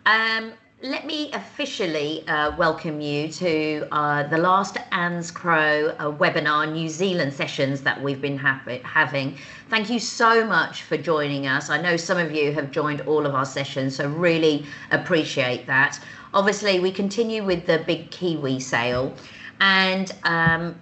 Let me officially welcome you to the last ANZCRO webinar New Zealand sessions that we've been having. Thank you so much for joining us. I know some of you have joined all of our sessions, so really appreciate that. Obviously, we continue with the big Kiwi sale. And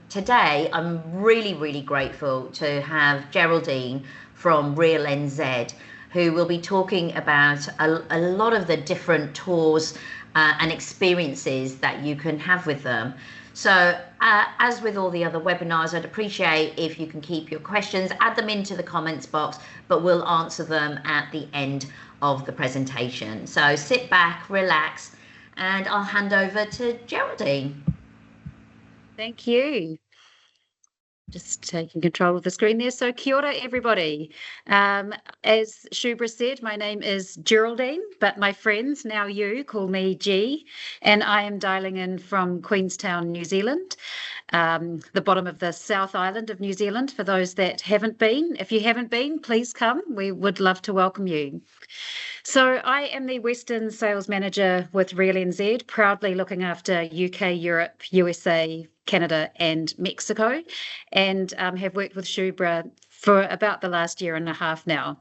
today, I'm really grateful to have Geraldine from RealNZ, who will be talking about a lot of the different tours and experiences that you can have with them. So as with all the other webinars, I'd appreciate if you can keep your questions, add them into the comments box, but we'll answer them at the end of the presentation. So sit back, relax, and I'll hand over to Geraldine. Thank you. Just taking control of the screen there. So kia ora, everybody. As Shubra said, my name is Geraldine, but my friends, now you, call me G, and I am dialing in from Queenstown, New Zealand, the bottom of the South Island of New Zealand, for those that haven't been. If you haven't been, please come. We would love to welcome you. So I am the Western Sales Manager with RealNZ, proudly looking after UK, Europe, USA, Canada and Mexico, and have worked with Shubra for about the last year and a half now.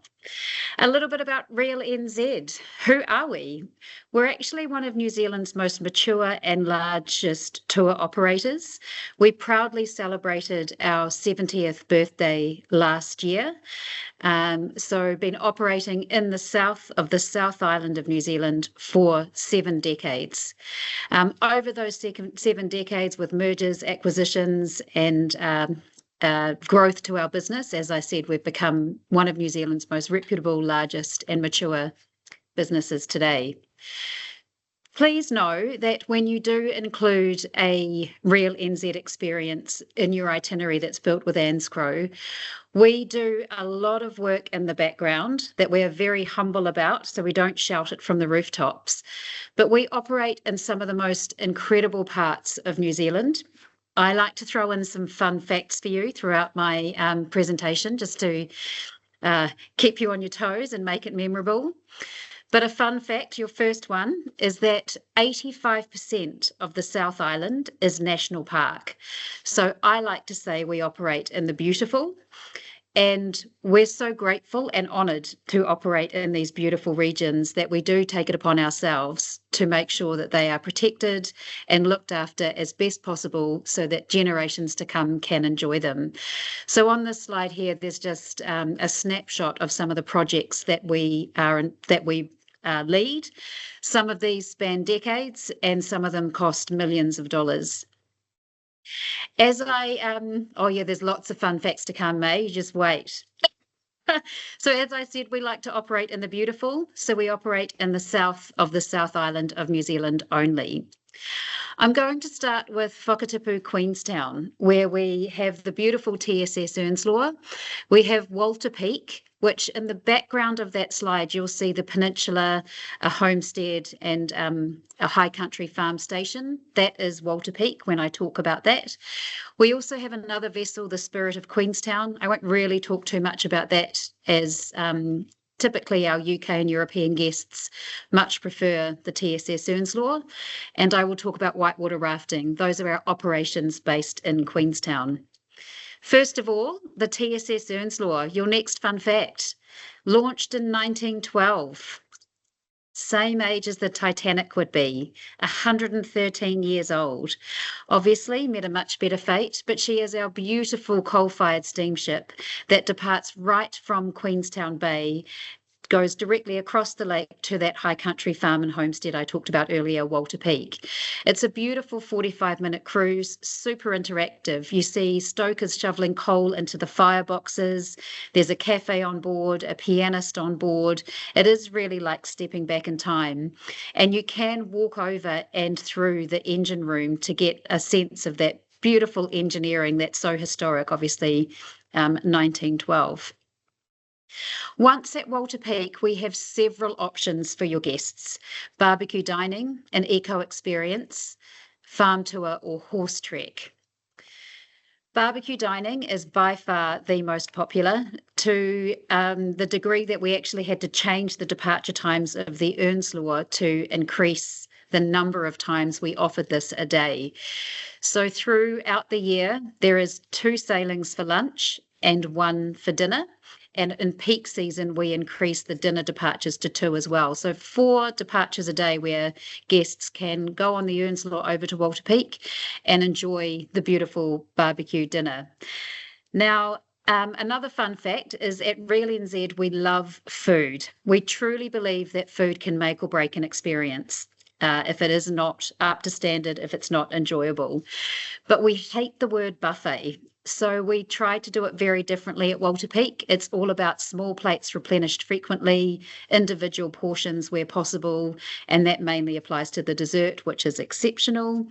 A little bit about RealNZ. Who are we? We're actually one of New Zealand's most mature and largest tour operators. We proudly celebrated our 70th birthday last year. So been operating in the south of the South Island of New Zealand for 7 decades. Over those 7 decades, with mergers, acquisitions and growth to our business, as I said, we've become one of New Zealand's most reputable, largest and mature businesses today. Please know that when you do include a RealNZ experience in your itinerary that's built with ANZCRO, we do a lot of work in the background that we are very humble about, so we don't shout it from the rooftops. But we operate in some of the most incredible parts of New Zealand. I like to throw in some fun facts for you throughout my presentation, just to keep you on your toes and make it memorable. But a fun fact, your first one, is that 85% of the South Island is national park. So I like to say we operate in the beautiful, and we're so grateful and honoured to operate in these beautiful regions that we do take it upon ourselves to make sure that they are protected and looked after as best possible so that generations to come can enjoy them. So on this slide here, there's just a snapshot of some of the projects that we lead. Some of these span decades and some of them cost millions of dollars. As there's lots of fun facts to come, May, you just wait. So as I said, we like to operate in the beautiful, so we operate in the south of the South Island of New Zealand only. I'm going to start with Whakatipu, Queenstown, where we have the beautiful TSS Earnslaw. We have Walter Peak, which in the background of that slide, you'll see the peninsula, a homestead and a high country farm station. That is Walter Peak when I talk about that. We also have another vessel, the Spirit of Queenstown. I won't really talk too much about that, as typically our UK and European guests much prefer the TSS Earnslaw, and I will talk about whitewater rafting. Those are our operations based in Queenstown. First of all, the TSS Earnslaw, your next fun fact, launched in 1912. Same age as the Titanic would be, 113 years old. Obviously met a much better fate, but she is our beautiful coal-fired steamship that departs right from Queenstown Bay, goes directly across the lake to that high country farm and homestead I talked about earlier, Walter Peak. It's a beautiful 45-minute cruise, super interactive. You see stokers shoveling coal into the fireboxes. There's a cafe on board, a pianist on board. It is really like stepping back in time. And you can walk over and through the engine room to get a sense of that beautiful engineering that's so historic, obviously, 1912. Once at Walter Peak, we have several options for your guests: barbecue dining, an eco experience, farm tour or horse trek. Barbecue dining is by far the most popular, to the degree that we actually had to change the departure times of the RealNZ to increase the number of times we offered this a day. So throughout the year, there is 2 sailings for lunch and 1 for dinner. And in peak season, we increase the dinner departures to 2 as well. So 4 departures a day where guests can go on the RealNZ over to Walter Peak and enjoy the beautiful barbecue dinner. Now, another fun fact is at RealNZ, we love food. We truly believe that food can make or break an experience. If it is not up to standard, if it's not enjoyable. But we hate the word buffet. So we try to do it very differently at Walter Peak. It's all about small plates replenished frequently, individual portions where possible, and that mainly applies to the dessert, which is exceptional.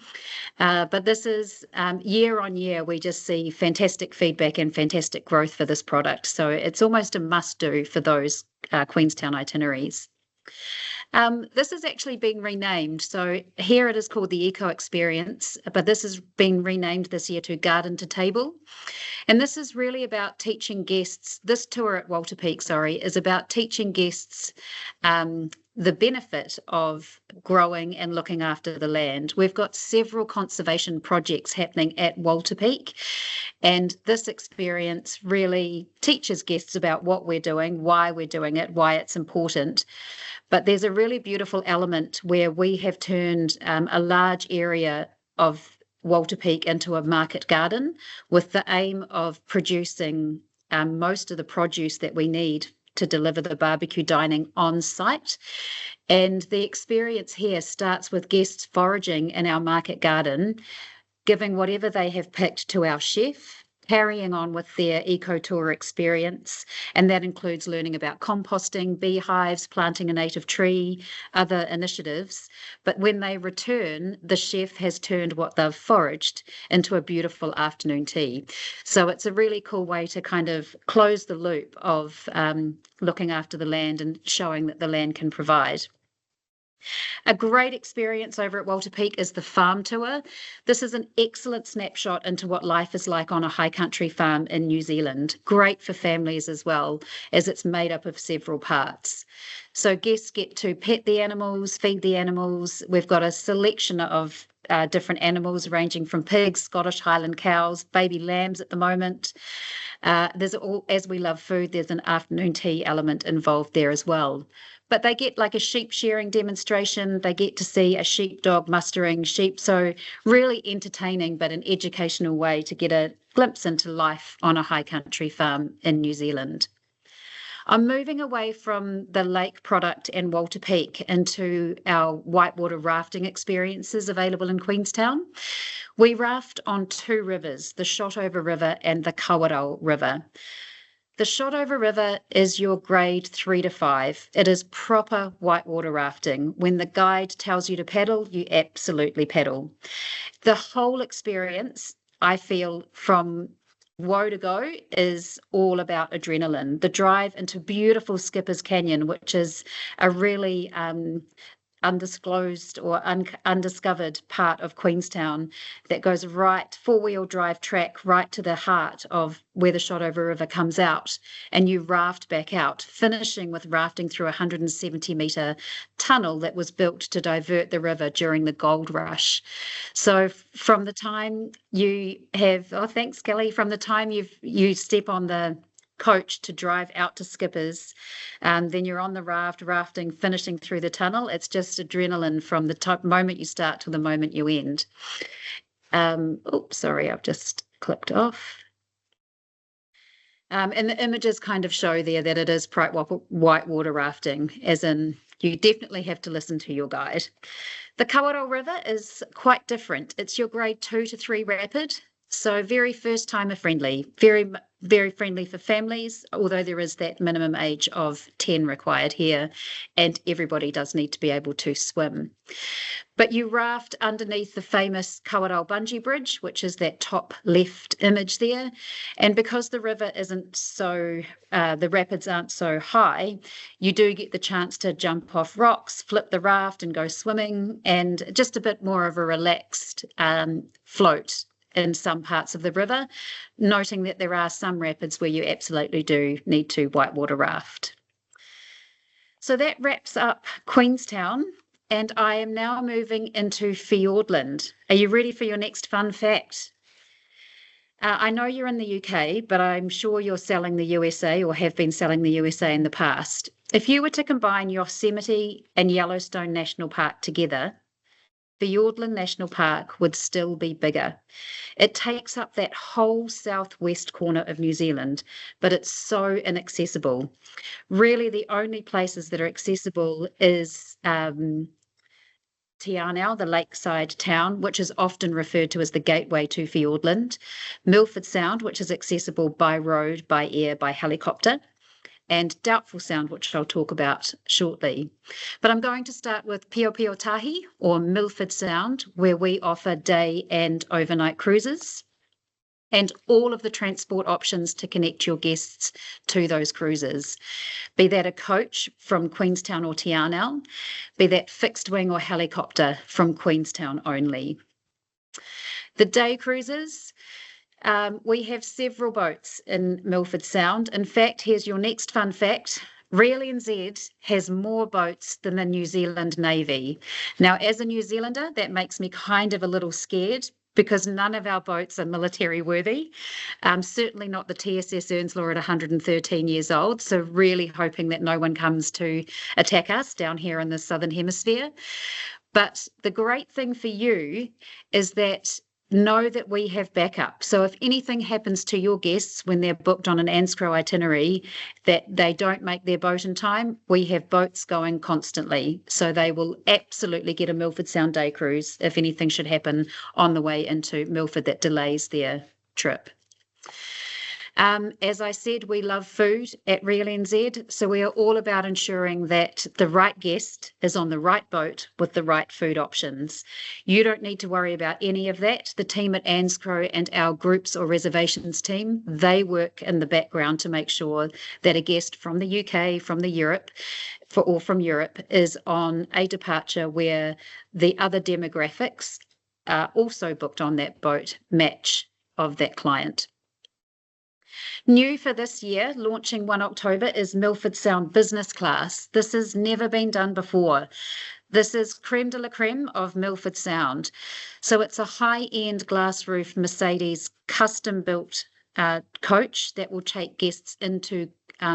But this is year on year, we just see fantastic feedback and fantastic growth for this product. So it's almost a must-do for those Queenstown itineraries. This has actually been renamed. So here it is called the Eco Experience, but this has been renamed this year to Garden to Table. And this is really about teaching guests, this tour at Walter Peak, is about teaching guests the benefit of growing and looking after the land. We've got several conservation projects happening at Walter Peak, and this experience really teaches guests about what we're doing, why we're doing it, why it's important. But there's a really beautiful element where we have turned a large area of Walter Peak into a market garden with the aim of producing most of the produce that we need to deliver the barbecue dining on site. And the experience here starts with guests foraging in our market garden, giving whatever they have picked to our chef, carrying on with their eco tour experience, and that includes learning about composting, beehives, planting a native tree, other initiatives. But when they return, the chef has turned what they've foraged into a beautiful afternoon tea. So it's a really cool way to kind of close the loop of looking after the land and showing that the land can provide. A great experience over at Walter Peak is the farm tour. This is an excellent snapshot into what life is like on a high country farm in New Zealand. Great for families as well, as it's made up of several parts. So guests get to pet the animals, feed the animals. We've got a selection of different animals ranging from pigs, Scottish Highland cows, baby lambs at the moment. There's all, as we love food, there's an afternoon tea element involved there as well. But they get like a sheep shearing demonstration. They get to see a sheepdog mustering sheep. So really entertaining, but an educational way to get a glimpse into life on a high country farm in New Zealand. I'm moving away from the lake product and Walter Peak into our whitewater rafting experiences available in Queenstown. We raft on 2 rivers, the Shotover River and the Kawarau River. The Shotover River is your grade 3 to 5. It is proper whitewater rafting. When the guide tells you to paddle, you absolutely paddle. The whole experience, I feel, from woe to go is all about adrenaline. The drive into beautiful Skipper's Canyon, which is a really undisclosed or undiscovered part of Queenstown that goes right, 4-wheel drive track right to the heart of where the Shotover River comes out, and you raft back out, finishing with rafting through a 170-metre tunnel that was built to divert the river during the gold rush. So from the time you have, thanks Kelly, from the time you step on the coach to drive out to Skippers, then you're on the rafting, finishing through the tunnel. It's just adrenaline from the moment you start to the moment you end. Sorry, I've just clicked off. And the images kind of show there that it is whitewater rafting, as in you definitely have to listen to your guide. The Kawarau River is quite different. It's your grade 2 to 3 rapid. So very first timer friendly, very, very friendly for families, although there is that minimum age of 10 required here, and everybody does need to be able to swim. But you raft underneath the famous Kawarau Bungee Bridge, which is that top left image there. And because the river isn't so, the rapids aren't so high, you do get the chance to jump off rocks, flip the raft and go swimming, and just a bit more of a relaxed float in some parts of the river, noting that there are some rapids where you absolutely do need to whitewater raft. So that wraps up Queenstown, and I am now moving into Fiordland. Are you ready for your next fun fact? I know you're in the UK, but I'm sure you're selling the USA or have been selling the USA in the past. If you were to combine Yosemite and Yellowstone National Park together, Fiordland National Park would still be bigger. It takes up that whole southwest corner of New Zealand, but it's so inaccessible. Really, the only places that are accessible is Te Anau, the lakeside town, which is often referred to as the gateway to Fiordland, Milford Sound, which is accessible by road, by air, by helicopter, and Doubtful Sound, which I'll talk about shortly. But I'm going to start with Piotahi, or Milford Sound, where we offer day and overnight cruises, and all of the transport options to connect your guests to those cruises. Be that a coach from Queenstown or Te Anau, be that fixed wing or helicopter from Queenstown only. The day cruises, we have several boats in Milford Sound. In fact, here's your next fun fact. RealNZ has more boats than the New Zealand Navy. Now, as a New Zealander, that makes me kind of a little scared, because none of our boats are military worthy, certainly not the TSS Earnslaw at 113 years old, so really hoping that no one comes to attack us down here in the Southern Hemisphere. But the great thing for you is that know that we have backup. So if anything happens to your guests when they're booked on an ANZCRO itinerary, that they don't make their boat in time, we have boats going constantly. So they will absolutely get a Milford Sound day cruise if anything should happen on the way into Milford that delays their trip. As I said, we love food at RealNZ, so we are all about ensuring that the right guest is on the right boat with the right food options. You don't need to worry about any of that. The team at ANZCRO and our groups or reservations team, they work in the background to make sure that a guest from the UK, from Europe, is on a departure where the other demographics are also booked on that boat match of that client. New for this year, launching 1 October, is Milford Sound Business Class. This has never been done before. This is creme de la creme of Milford Sound. So it's a high-end glass roof Mercedes custom-built coach that will take guests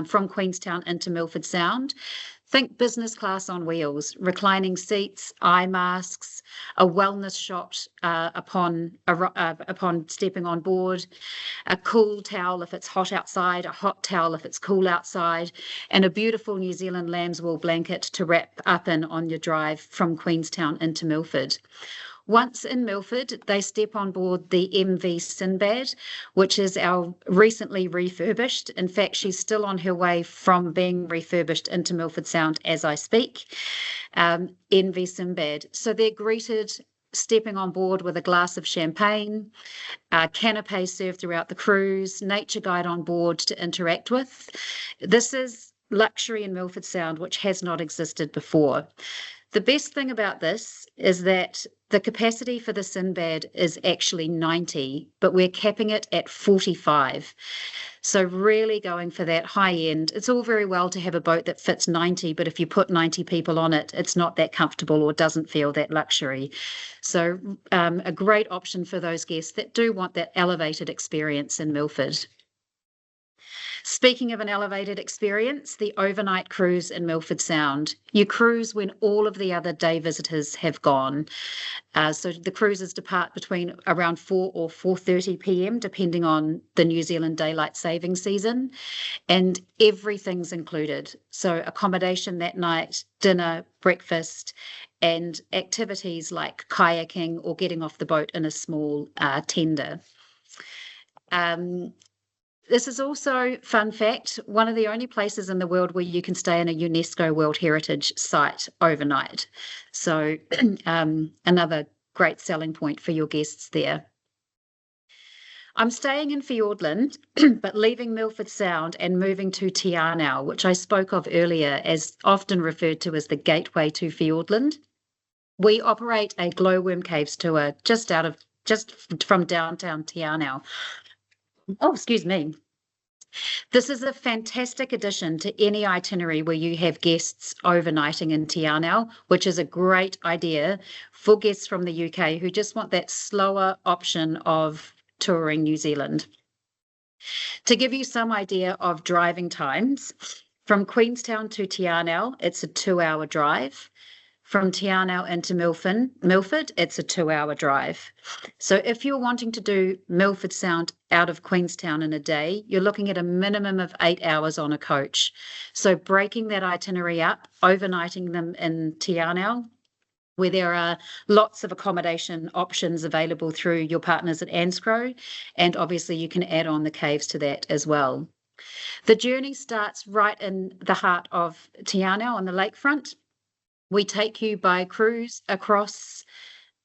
from Queenstown into Milford Sound. Think business class on wheels, reclining seats, eye masks, a wellness shot upon stepping on board, a cool towel if it's hot outside, a hot towel if it's cool outside, and a beautiful New Zealand lambswool blanket to wrap up in on your drive from Queenstown into Milford. Once in Milford, they step on board the MV Sinbad, which is our recently refurbished. In fact, she's still on her way from being refurbished into Milford Sound as I speak, MV Sinbad. So they're greeted stepping on board with a glass of champagne, canapes served throughout the cruise, nature guide on board to interact with. This is luxury in Milford Sound, which has not existed before. The best thing about this is that the capacity for the Sinbad is actually 90, but we're capping it at 45. So really going for that high end. It's all very well to have a boat that fits 90, but if you put 90 people on it, it's not that comfortable or doesn't feel that luxury. So a great option for those guests that do want that elevated experience in Milford. Speaking of an elevated experience, the overnight cruise in Milford Sound. You cruise when all of the other day visitors have gone. So the cruises depart between around 4 or 4:30 p.m, depending on the New Zealand daylight saving season, and everything's included. So accommodation that night, dinner, breakfast, and activities like kayaking or getting off the boat in a small tender. This is also, fun fact, one of the only places in the world where you can stay in a UNESCO World Heritage Site overnight. So another great selling point for your guests there. I'm staying in Fiordland, but leaving Milford Sound and moving to Te Anau, which I spoke of earlier as often referred to as the gateway to Fiordland. We operate a glowworm caves tour just out of just from downtown Te Anau. Oh, excuse me. This is a fantastic addition to any itinerary where you have guests overnighting in Te Anau, which is a great idea for guests from the UK who just want that slower option of touring New Zealand. To give you some idea of driving times, from Queenstown to Te Anau, it's a 2-hour drive. From Te Anau into Milford, it's a 2-hour drive. So if you're wanting to do Milford Sound out of Queenstown in a day, you're looking at a minimum of 8 hours on a coach. So breaking that itinerary up, overnighting them in Te Anau, where there are lots of accommodation options available through your partners at ANZCRO, and obviously you can add on the caves to that as well. The journey starts right in the heart of Te Anau on the lakefront. We take you by cruise across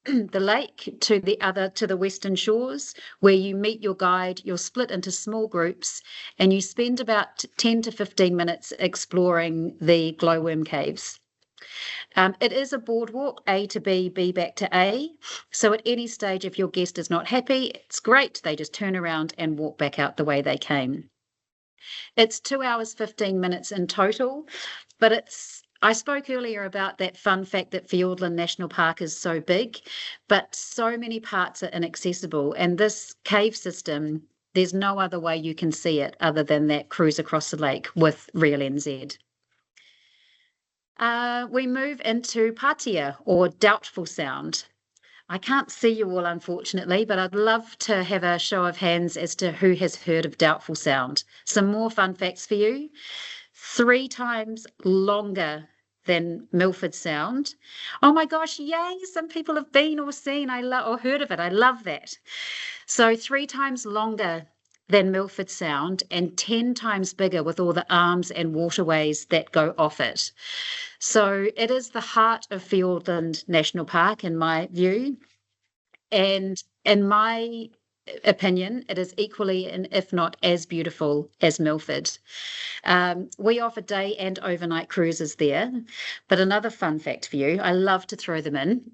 the lake to the western shores, where you meet your guide. You're split into small groups and you spend about 10 to 15 minutes exploring the glowworm caves. It is a boardwalk, A to B, B back to A. So at any stage, if your guest is not happy, it's great. They just turn around and walk back out the way they came. It's 2 hours, 15 minutes in total, but I spoke earlier about that fun fact that Fiordland National Park is so big, but so many parts are inaccessible. And this cave system, there's no other way you can see it other than that cruise across the lake with RealNZ. We move into Patia, or Doubtful Sound. I can't see you all, unfortunately, but I'd love to have a show of hands as to who has heard of Doubtful Sound. Some more fun facts for you. 3 times longer than Milford Sound. Oh my gosh, yay, some people have been or seen or heard of it. I love that. So 3 times longer than Milford Sound and 10 times bigger with all the arms and waterways that go off it. So it is the heart of Fiordland National Park, in my view. And in my opinion, it is equally, and if not as beautiful as Milford. We offer day and overnight cruises there. But another fun fact for you, I love to throw them in.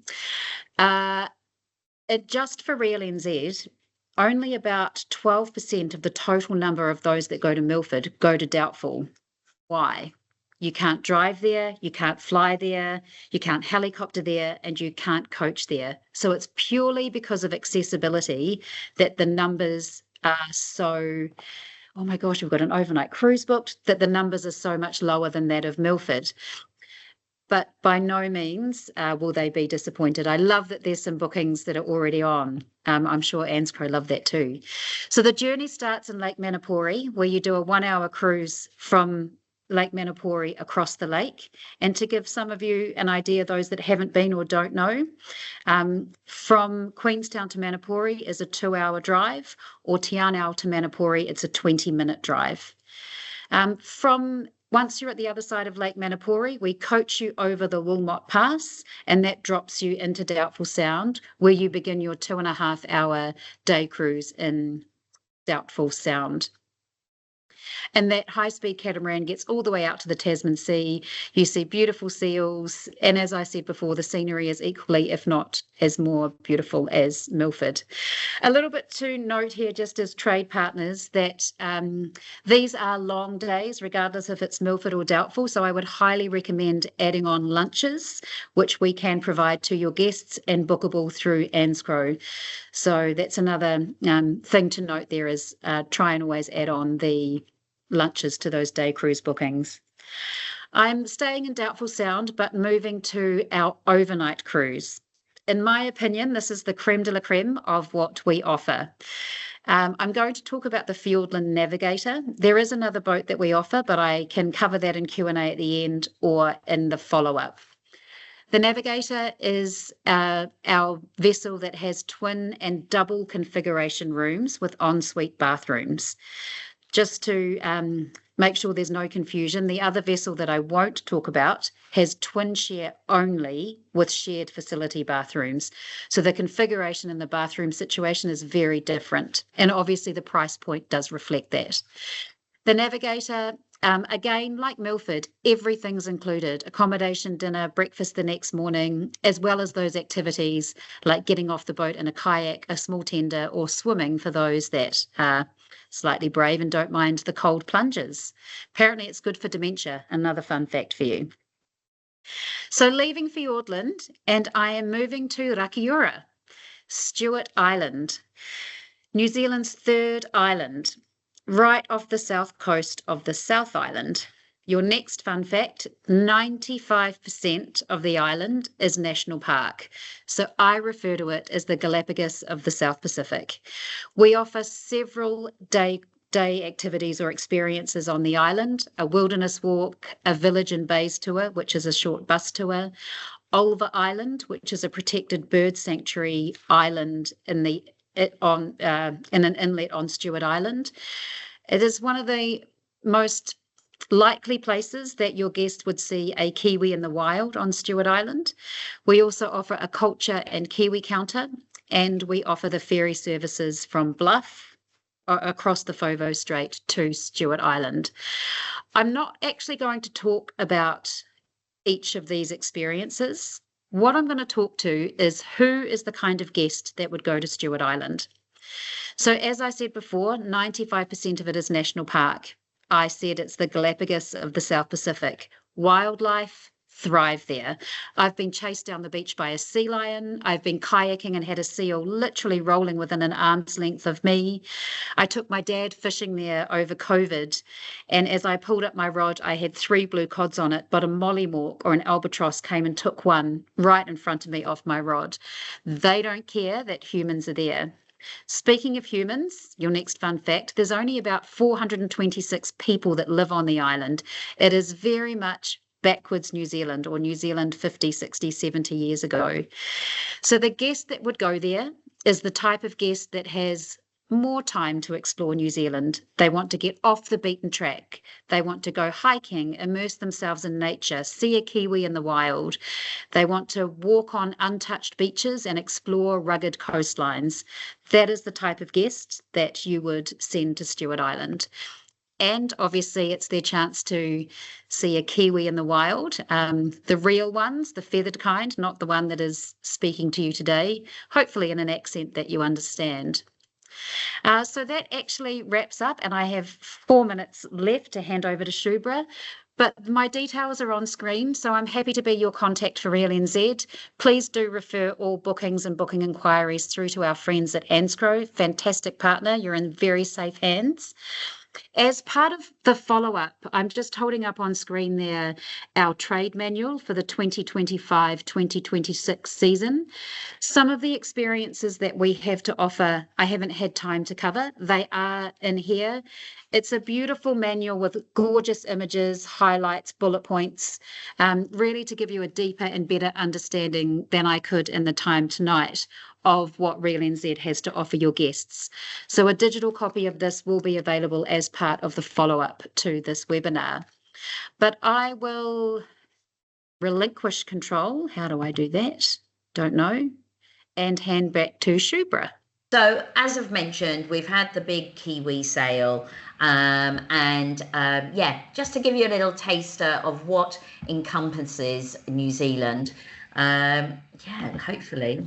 Just for RealNZ, only about 12% of the total number of those that go to Milford go to Doubtful. Why? You can't drive there, you can't fly there, you can't helicopter there, and you can't coach there. So it's purely because of accessibility that the numbers are so, oh my gosh, we've got an overnight cruise booked, that the numbers are so much lower than that of Milford. But by no means will they be disappointed. I love that there's some bookings that are already on. I'm sure ANZCRO love that too. So the journey starts in Lake Manapori, where you do a 1-hour cruise from Lake Manapori across the lake. And to give some of you an idea, those that haven't been or don't know, from Queenstown to Manapori is a 2-hour drive, or Te Anau to Manapori, it's a 20-minute drive. Once you're at the other side of Lake Manapori, we coach you over the Wilmot Pass, and that drops you into Doubtful Sound, where you begin your 2.5-hour day cruise in Doubtful Sound. And that high-speed catamaran gets all the way out to the Tasman Sea. You see beautiful seals. And as I said before, the scenery is equally, if not as more beautiful as Milford. A little bit to note here, just as trade partners, that these are long days, regardless if it's Milford or Doubtful. So I would highly recommend adding on lunches, which we can provide to your guests and bookable through ANZCRO. So that's another thing to note there, is try and always add on the lunches to those day cruise bookings. I'm staying in Doubtful Sound, but moving to our overnight cruise. In my opinion, this is the creme de la creme of what we offer. I'm going to talk about the Fiordland Navigator. There is another boat that we offer, but I can cover that in Q&A at the end or in the follow-up. The Navigator is our vessel that has twin and double configuration rooms with ensuite bathrooms. Just to make sure there's no confusion, the other vessel that I won't talk about has twin share only with shared facility bathrooms. So the configuration and the bathroom situation is very different. And obviously the price point does reflect that. The Navigator Again, like Milford, everything's included: accommodation, dinner, breakfast the next morning, as well as those activities like getting off the boat in a kayak, a small tender, or swimming for those that are slightly brave and don't mind the cold plunges. Apparently, it's good for dementia. Another fun fact for you. So leaving Fiordland, and I am moving to Rakiura, Stewart Island, New Zealand's third island, right off the south coast of the South Island. Your next fun fact, 95% of the island is national park. So I refer to it as the Galapagos of the South Pacific. We offer several day activities or experiences on the island: a wilderness walk, a village and bays tour, which is a short bus tour, Ulva Island, which is a protected bird sanctuary island in an inlet on Stewart Island. It is one of the most likely places that your guest would see a Kiwi in the wild on Stewart Island. We also offer a culture and Kiwi counter, and we offer the ferry services from Bluff across the Fovo Strait to Stewart Island. I'm not actually going to talk about each of these experiences. What I'm going to talk to is who is the kind of guest that would go to Stewart Island. So as I said before, 95% of it is national park. I said it's the Galapagos of the South Pacific. Wildlife thrive there. I've been chased down the beach by a sea lion. I've been kayaking and had a seal literally rolling within an arm's length of me. I took my dad fishing there over COVID, and as I pulled up my rod, I had 3 blue cods on it, but a mollymawk or an albatross came and took one right in front of me off my rod. They don't care that humans are there. Speaking of humans, your next fun fact, there's only about 426 people that live on the island. It is very much backwards New Zealand, or New Zealand 50, 60, 70 years ago. So the guest that would go there is the type of guest that has more time to explore New Zealand. They want to get off the beaten track. They want to go hiking, immerse themselves in nature, see a Kiwi in the wild. They want to walk on untouched beaches and explore rugged coastlines. That is the type of guest that you would send to Stewart Island. And obviously it's their chance to see a Kiwi in the wild, the real ones, the feathered kind, not the one that is speaking to you today, hopefully in an accent that you understand. So that actually wraps up, and I have 4 minutes left to hand over to Shubra. But my details are on screen, so I'm happy to be your contact for RealNZ. Please do refer all bookings and booking inquiries through to our friends at ANZCRO. Fantastic partner. You're in very safe hands. As part of the follow-up, I'm just holding up on screen there our trade manual for the 2025-2026 season. Some of the experiences that we have to offer, I haven't had time to cover. They are in here. It's a beautiful manual with gorgeous images, highlights, bullet points, really to give you a deeper and better understanding than I could in the time tonight of what RealNZ has to offer your guests. So a digital copy of this will be available as part of the follow-up to this webinar. But I will relinquish control. How do I do that? Don't know. And hand back to Shubra. So as I've mentioned, we've had the big Kiwi sale, yeah, just to give you a little taster of what encompasses New Zealand. Yeah, hopefully.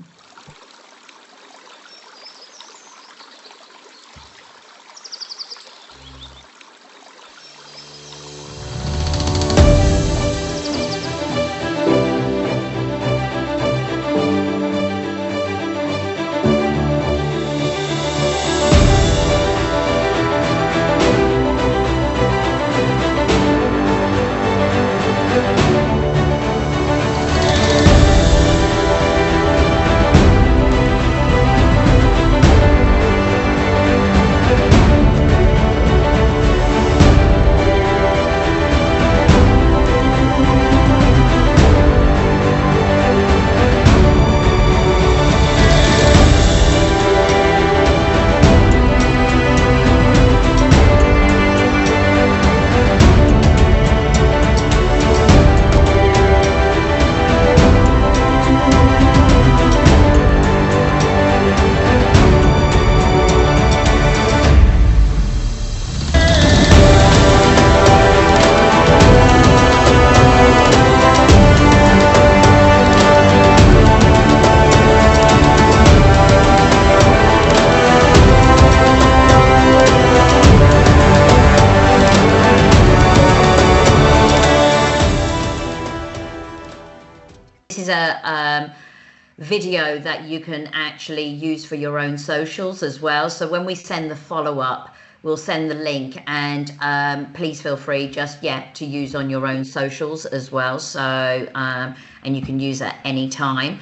video that you can actually use for your own socials as well. So when we send the follow-up, we'll send the link, and please feel free just to use on your own socials as well. So and you can use at any time.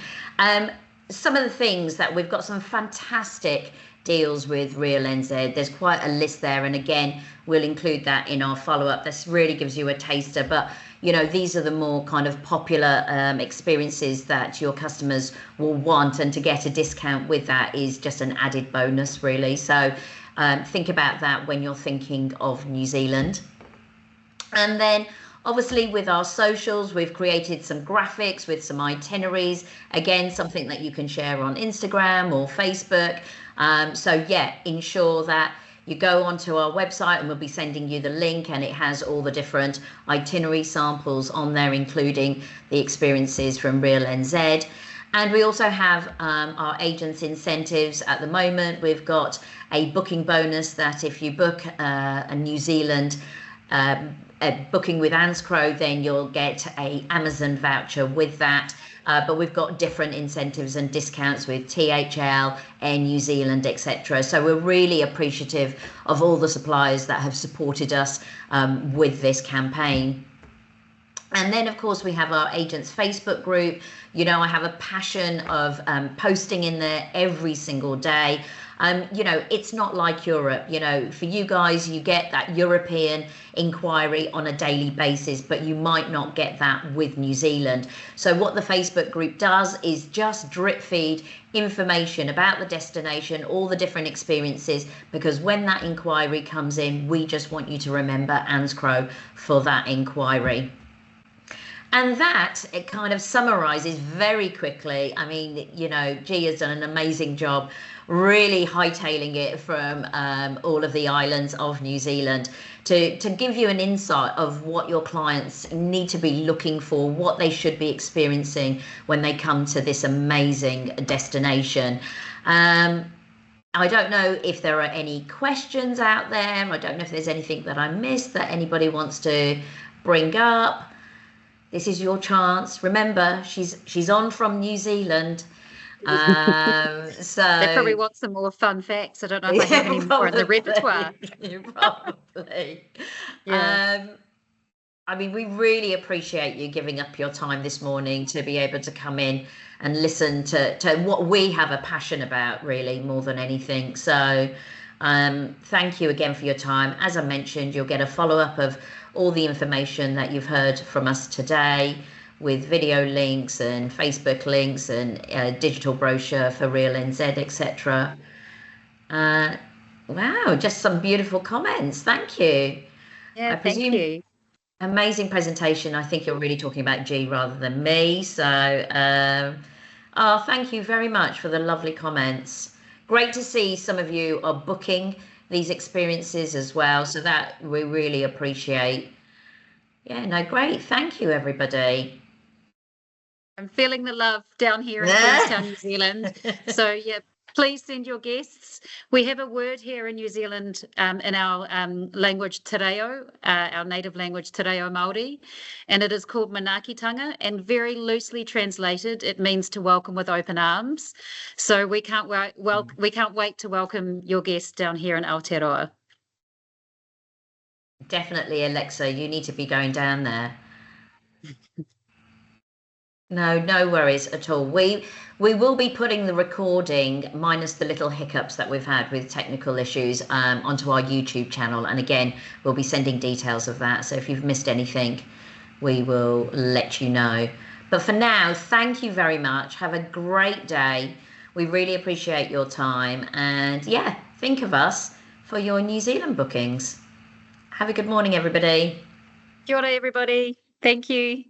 Some of the things that we've got, some fantastic deals with RealNZ. There's quite a list there, and again, we'll include that in our follow-up. This really gives you a taster, but you know, these are the more kind of popular experiences that your customers will want, and to get a discount with that is just an added bonus, really. So think about that when you're thinking of New Zealand. And then obviously with our socials, we've created some graphics with some itineraries, again something that you can share on Instagram or Facebook. So ensure that you go onto our website, and we'll be sending you the link, and it has all the different itinerary samples on there, including the experiences from RealNZ. And we also have our agents incentives at the moment. We've got a booking bonus that if you book a New Zealand booking with ANZCRO, then you'll get a Amazon voucher with that. But we've got different incentives and discounts with THL, Air New Zealand, etc. So we're really appreciative of all the suppliers that have supported us with this campaign. And then, of course, we have our agents Facebook group. You know, I have a passion of posting in there every single day. You know, it's not like Europe. You know, for you guys, you get that European inquiry on a daily basis, but you might not get that with New Zealand. So what the Facebook group does is just drip feed information about the destination, all the different experiences, because when that inquiry comes in, we just want you to remember ANZCRO for that inquiry. And that, it kind of summarizes very quickly. I mean, you know, G has done an amazing job really hightailing it from all of the islands of New Zealand to give you an insight of what your clients need to be looking for, what they should be experiencing when they come to this amazing destination. I don't know if there are any questions out there. I don't know if there's anything that I missed that anybody wants to bring up. This is your chance. Remember, she's on from New Zealand. So they probably want some more fun facts. I don't know if I have any more in the repertoire. Probably. Yeah. I mean, we really appreciate you giving up your time this morning to be able to come in and listen to what we have a passion about, really, more than anything. So thank you again for your time. As I mentioned, you'll get a follow-up of all the information that you've heard from us today, with video links and Facebook links and a digital brochure for RealNZ, etc. Wow, just some beautiful comments. Thank you. Yeah, thank you. Amazing presentation. I think you're really talking about G rather than me. So, thank you very much for the lovely comments. Great to see some of you are booking these experiences as well. So that we really appreciate. Yeah, no, great. Thank you, everybody. I'm feeling the love down here in Queenstown, New Zealand. So, yeah, please send your guests. We have a word here in New Zealand in our language Te Reo, our native language Te Reo Māori, and it is called manaakitanga, and very loosely translated, it means to welcome with open arms. So we can't wait to welcome your guests down here in Aotearoa. Definitely, Alexa, you need to be going down there. No worries at all. We will be putting the recording, minus the little hiccups that we've had with technical issues, onto our YouTube channel. And again, we'll be sending details of that. So if you've missed anything, we will let you know. But for now, thank you very much. Have a great day. We really appreciate your time. And yeah, think of us for your New Zealand bookings. Have a good morning, everybody. Kia ora, everybody. Thank you.